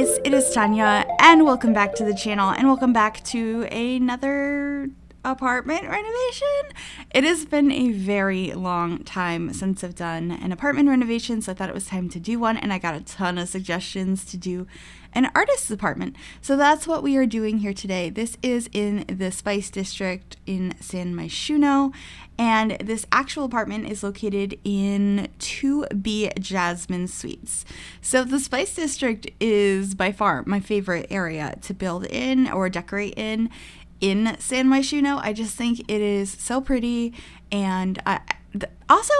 guys, it is Tanya, and welcome back to the channel, and welcome back to another apartment renovation. It has been a very long time since I've done an apartment renovation, so I thought it was time to do one, and I got a ton of suggestions to do an artist's apartment. So that's what we are doing here today. This is in the Spice District in San Myshuno, and this actual apartment is located in 2B Jasmine Suites. So the Spice District is by far my favorite area to build in or decorate in San Myshuno. I just think it is so pretty, and also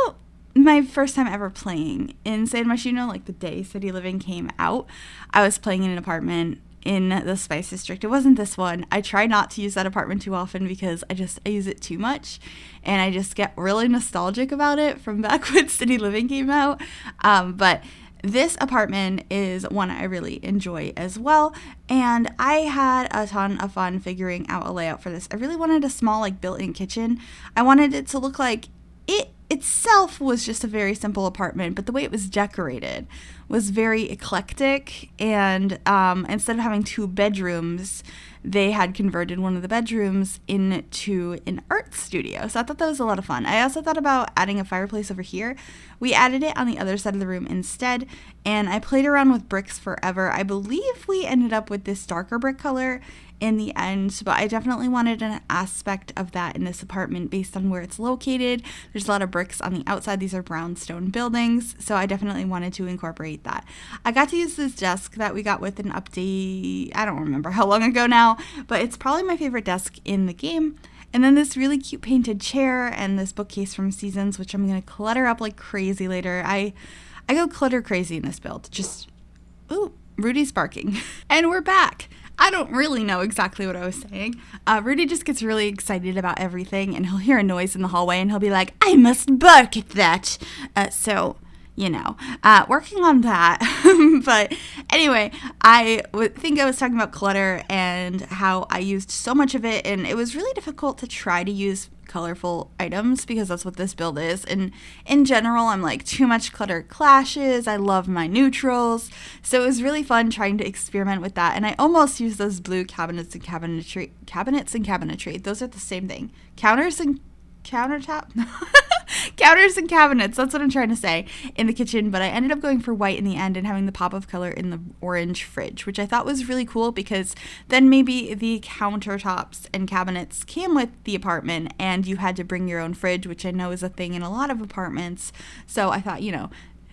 my first time ever playing in San Myshuno, like the day City Living came out, I was playing in an apartment in the Spice District. It wasn't this one. I try not to use that apartment too often because I use it too much, and I just get really nostalgic about it from back when City Living came out. But this apartment is one I really enjoy as well, and I had a ton of fun figuring out a layout for this. I really wanted a small, like, built-in kitchen. I wanted it to look like it itself was just a very simple apartment, but the way it was decorated was very eclectic, and instead of having 2 bedrooms, they had converted one of the bedrooms into an art studio. So I thought that was a lot of fun. I also thought about adding a fireplace over here. We added it on the other side of the room instead, and I played around with bricks forever. I believe we ended up with this darker brick color in the end, but I definitely wanted an aspect of that in this apartment based on where it's located. There's a lot of bricks on the outside. These are brownstone buildings, so I definitely wanted to incorporate that. I got to use this desk that we got with an update, I don't remember how long ago now, but it's probably my favorite desk in the game. And then this really cute painted chair and this bookcase from Seasons, which I'm going to clutter up like crazy later. I go clutter crazy in this build. Just, ooh, Rudy's barking. And we're back. I don't really know exactly what I was saying. Rudy just gets really excited about everything, and he'll hear a noise in the hallway, and he'll be like, I must bark at that. So, you know, working on that. But anyway, I think I was talking about clutter and how I used so much of it, and it was really difficult to try to use colorful items because that's what this build is. And in general, I'm like, too much clutter clashes. I love my neutrals. So it was really fun trying to experiment with that. And I almost used those blue cabinets and cabinetry. Those are the same thing. Counters and countertop. Counters and cabinets, that's what I'm trying to say, in the kitchen, but I ended up going for white in the end and having the pop of color in the orange fridge, which I thought was really cool because then maybe the countertops and cabinets came with the apartment and you had to bring your own fridge, which I know is a thing in a lot of apartments. So I thought, you know,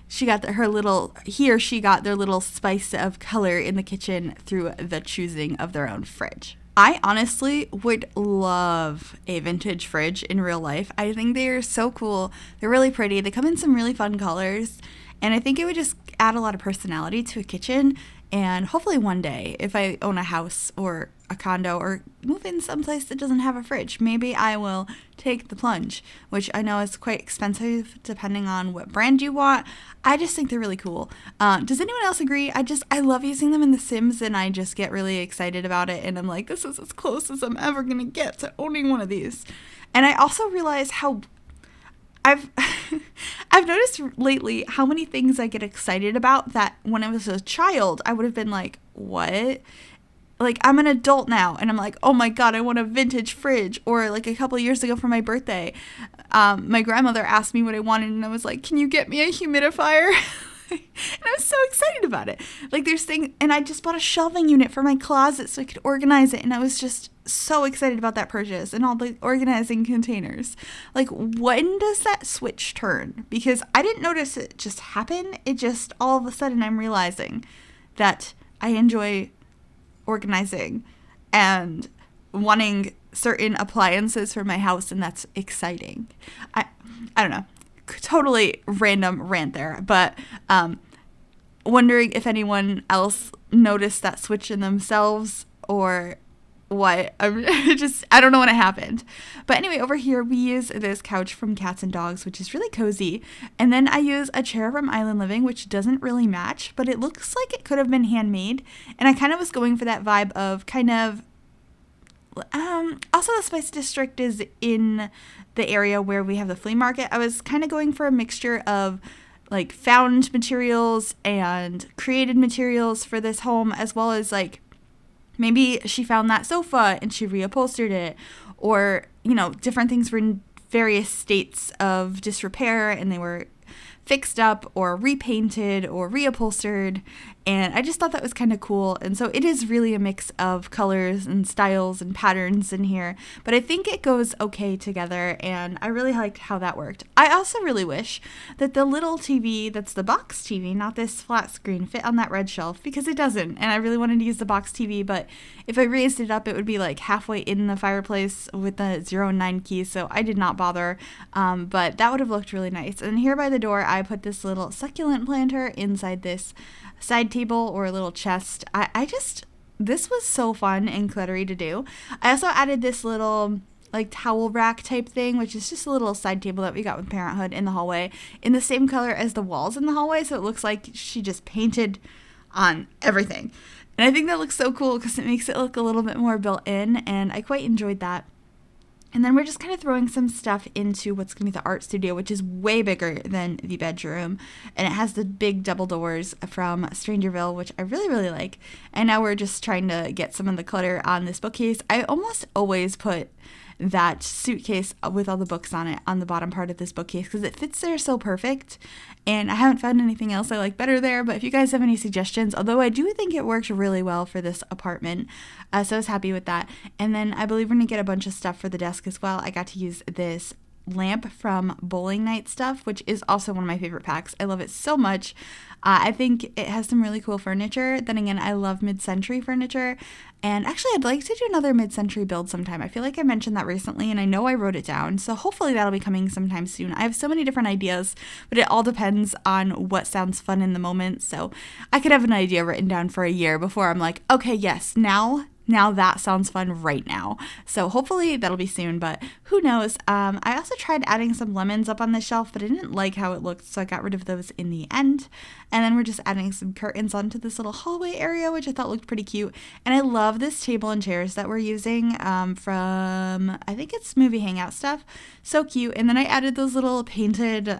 she got their little spice of color in the kitchen through the choosing of their own fridge. I honestly would love a vintage fridge in real life. I think they are so cool. They're really pretty. They come in some really fun colors, and I think it would just add a lot of personality to a kitchen. And hopefully one day, if I own a house or a condo or move in someplace that doesn't have a fridge, maybe I will take the plunge, which I know is quite expensive depending on what brand you want. I just think they're really cool. Does anyone else agree? I love using them in The Sims, and I just get really excited about it. And I'm like, this is as close as I'm ever going to get to owning one of these. And I also realize how I've noticed lately how many things I get excited about that when I was a child, I would have been like, what? Like, I'm an adult now, and I'm like, oh my God, I want a vintage fridge. Or like a couple of years ago for my birthday, my grandmother asked me what I wanted, and I was like, can you get me a humidifier? And I was so excited about it. Like, there's things, and I just bought a shelving unit for my closet so I could organize it, and I was just so excited about that purchase and all the organizing containers. Like, when does that switch turn? Because I didn't notice it just happen. It just, all of a sudden, I'm realizing that I enjoy organizing and wanting certain appliances for my house, and that's exciting. I don't know. Totally random rant there, but wondering if anyone else noticed that switch in themselves or what. I don't know when it happened. But anyway, over here we use this couch from Cats and Dogs, which is really cozy, and then I use a chair from Island Living, which doesn't really match, but it looks like it could have been handmade, and I kind of was going for that vibe of kind of also the Spice District is in the area where we have the flea market. I was kind of going for a mixture of like found materials and created materials for this home, as well as like maybe she found that sofa and she reupholstered it, or, you know, different things were in various states of disrepair and they were fixed up or repainted or reupholstered, and I just thought that was kind of cool. And so it is really a mix of colors and styles and patterns in here, but I think it goes okay together, and I really liked how that worked. I also really wish that the little TV that's the box TV, not this flat screen, fit on that red shelf, because it doesn't, and I really wanted to use the box TV, but if I raised it up it would be like halfway in the fireplace with the 0 and 9 keys, so I did not bother, but that would have looked really nice. And here by the door I put this little succulent planter inside this side table or a little chest. This was so fun and cluttery to do. I also added this little like towel rack type thing, which is just a little side table that we got with Parenthood in the hallway, in the same color as the walls in the hallway, so it looks like she just painted on everything. And I think that looks so cool because it makes it look a little bit more built in, and I quite enjoyed that. And then we're just kind of throwing some stuff into what's going to be the art studio, which is way bigger than the bedroom. And it has the big double doors from Strangerville, which I really, really like. And now we're just trying to get some of the clutter on this bookcase. I almost always put that suitcase with all the books on it on the bottom part of this bookcase because it fits there so perfect, and I haven't found anything else I like better there. But if you guys have any suggestions, although I do think it worked really well for this apartment, so I was happy with that. And then I believe we're gonna get a bunch of stuff for the desk as well. I got to use this lamp from Bowling Night Stuff, which is also one of my favorite packs. I love it so much. I think it has some really cool furniture. Then again, I love mid-century furniture, and actually I'd like to do another mid-century build sometime. I feel like I mentioned that recently, and I know I wrote it down, so hopefully that'll be coming sometime soon. I have so many different ideas, but it all depends on what sounds fun in the moment. So I could have an idea written down for a year before I'm like, okay, yes, now that sounds fun right now. So hopefully that'll be soon, but who knows. I also tried adding some lemons up on the shelf, but I didn't like how it looked, so I got rid of those in the end. And then we're just adding some curtains onto this little hallway area, which I thought looked pretty cute. And I love this table and chairs that we're using from, I think it's Movie Hangout Stuff. So cute. And then I added those little painted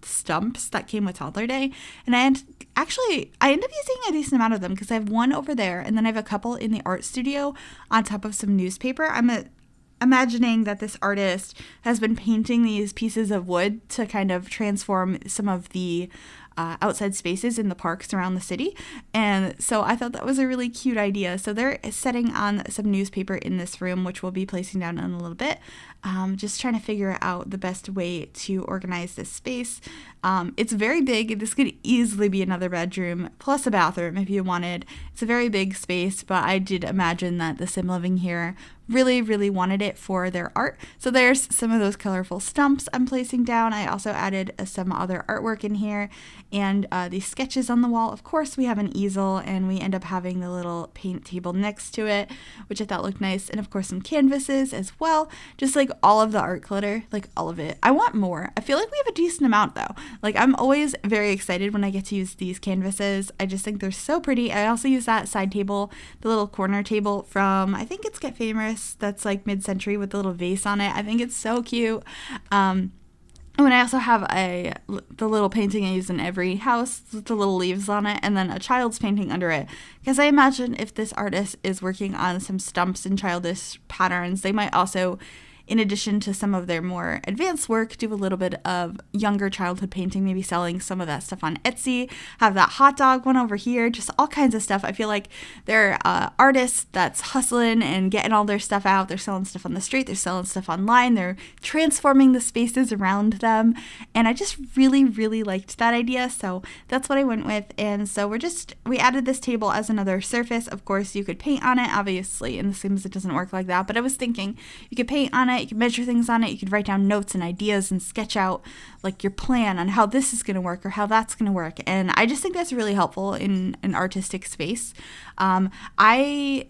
stumps that came with Toddler Day. And I ended up using a decent amount of them because I have one over there, and then I have a couple in the art studio on top of some newspaper. I'm imagining that this artist has been painting these pieces of wood to kind of transform some of the outside spaces in the parks around the city. And so I thought that was a really cute idea. So they're setting on some newspaper in this room, which we'll be placing down in a little bit. Just trying to figure out the best way to organize this space. It's very big. This could easily be another bedroom plus a bathroom if you wanted. It's a very big space, but I did imagine that the Sim living here really, really wanted it for their art. So there's some of those colorful stumps I'm placing down. I also added some other artwork in here, and these sketches on the wall. Of course, we have an easel, and we end up having the little paint table next to it, which I thought looked nice. And of course, some canvases as well. Just like all of the art clutter, like all of it. I want more. I feel like we have a decent amount though. Like I'm always very excited when I get to use these canvases. I just think they're so pretty. I also use that side table, the little corner table from, I think it's Get Famous, that's like mid-century with the little vase on it. I think it's so cute. And I also have the little painting I use in every house with the little leaves on it, and then a child's painting under it. Because I imagine if this artist is working on some stumps and childish patterns, they might also, in addition to some of their more advanced work, do a little bit of younger childhood painting, maybe selling some of that stuff on Etsy, have that hot dog one over here, just all kinds of stuff. I feel like they're artists that's hustling and getting all their stuff out. They're selling stuff on the street, they're selling stuff online, they're transforming the spaces around them. And I just really, really liked that idea. So that's what I went with. And so we added this table as another surface. Of course, you could paint on it, obviously. In The Sims, it doesn't work like that. But I was thinking you could paint on it, you can measure things on it, you could write down notes and ideas and sketch out like your plan on how this is going to work or how that's going to work. And I just think that's really helpful in an artistic space. I'm a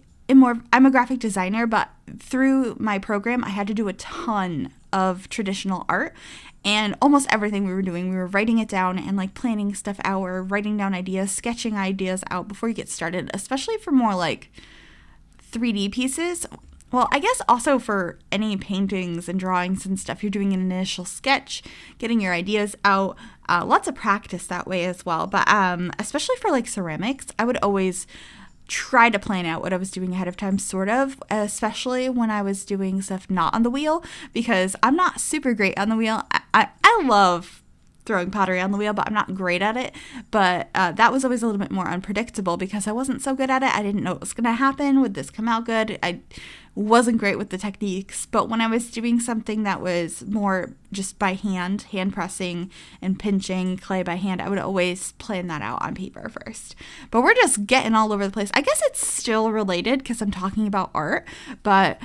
graphic designer, but through my program I had to do a ton of traditional art, and almost everything we were doing, we were writing it down and like planning stuff out, or writing down ideas, sketching ideas out before you get started, especially for more like 3D pieces. well, I guess also for any paintings and drawings and stuff, you're doing an initial sketch, getting your ideas out, lots of practice that way as well. But especially for like ceramics, I would always try to plan out what I was doing ahead of time, sort of, especially when I was doing stuff not on the wheel, because I'm not super great on the wheel. I love throwing pottery on the wheel, but I'm not great at it. But that was always a little bit more unpredictable because I wasn't so good at it. I didn't know what was going to happen. Would this come out good? I wasn't great with the techniques. But when I was doing something that was more just by hand pressing and pinching clay by hand, I would always plan that out on paper first. But we're just getting all over the place. I guess it's still related because I'm talking about art, but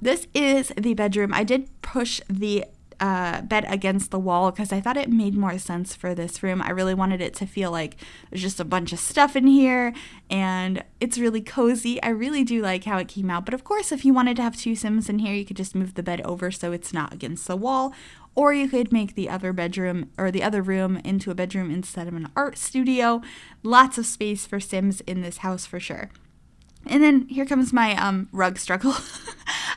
this is the bedroom. I did push the bed against the wall because I thought it made more sense for this room. I really wanted it to feel like there's just a bunch of stuff in here and it's really cozy. I really do like how it came out. But of course, if you wanted to have two Sims in here, you could just move the bed over so it's not against the wall. Or you could make the other bedroom or the other room into a bedroom instead of an art studio. Lots of space for Sims in this house for sure. And then here comes my rug struggle.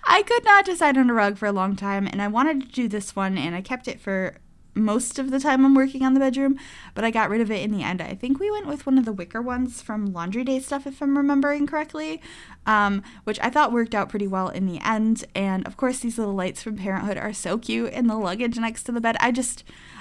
I could not decide on a rug for a long time, and I wanted to do this one, and I kept it for most of the time I'm working on the bedroom, but I got rid of it in the end. I think we went with one of the wicker ones from Laundry Day stuff, if I'm remembering correctly, which I thought worked out pretty well in the end. And of course, these little lights from Parenthood are so cute in the luggage next to the bed.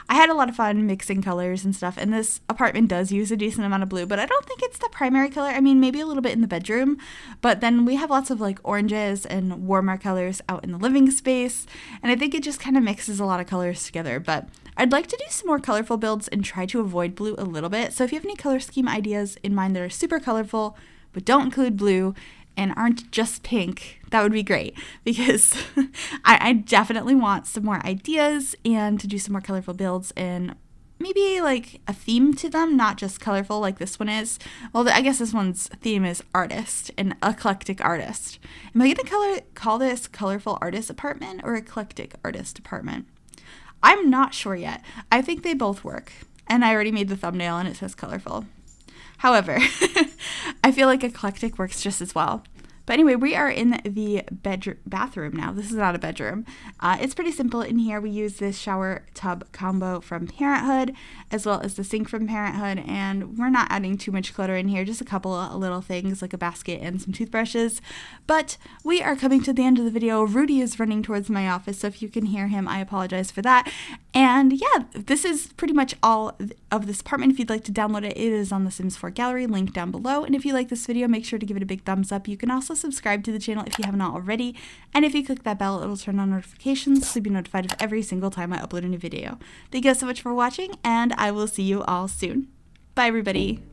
I had a lot of fun mixing colors and stuff, and this apartment does use a decent amount of blue, but I don't think it's the primary color. I mean, maybe a little bit in the bedroom, but then we have lots of like oranges and warmer colors out in the living space, and I think it just kind of mixes a lot of colors together. But I'd like to do some more colorful builds and try to avoid blue a little bit. So if you have any color scheme ideas in mind that are super colorful but don't include blue and aren't just pink, that would be great, because I definitely want some more ideas and to do some more colorful builds and maybe like a theme to them, not just colorful like this one is. Well, I guess this one's theme is artist, an eclectic artist. Am I going to call this colorful artist apartment or eclectic artist apartment? I'm not sure yet. I think they both work, and I already made the thumbnail and it says colorful. However, I feel like eclectic works just as well. But anyway, we are in the bathroom now. This is not a bedroom. It's pretty simple in here. We use this shower tub combo from Parenthood, as well as the sink from Parenthood, and we're not adding too much clutter in here, just a couple of little things like a basket and some toothbrushes. But we are coming to the end of the video. Rudy is running towards my office, so if you can hear him, I apologize for that. And yeah, this is pretty much all of this apartment. If you'd like to download it, it is on the Sims 4 gallery, link down below. And if you like this video, make sure to give it a big thumbs up. You can also subscribe to the channel if you haven't already. And if you click that bell, it'll turn on notifications so you'll be notified of every single time I upload a new video. Thank you guys so much for watching, and I will see you all soon. Bye, everybody.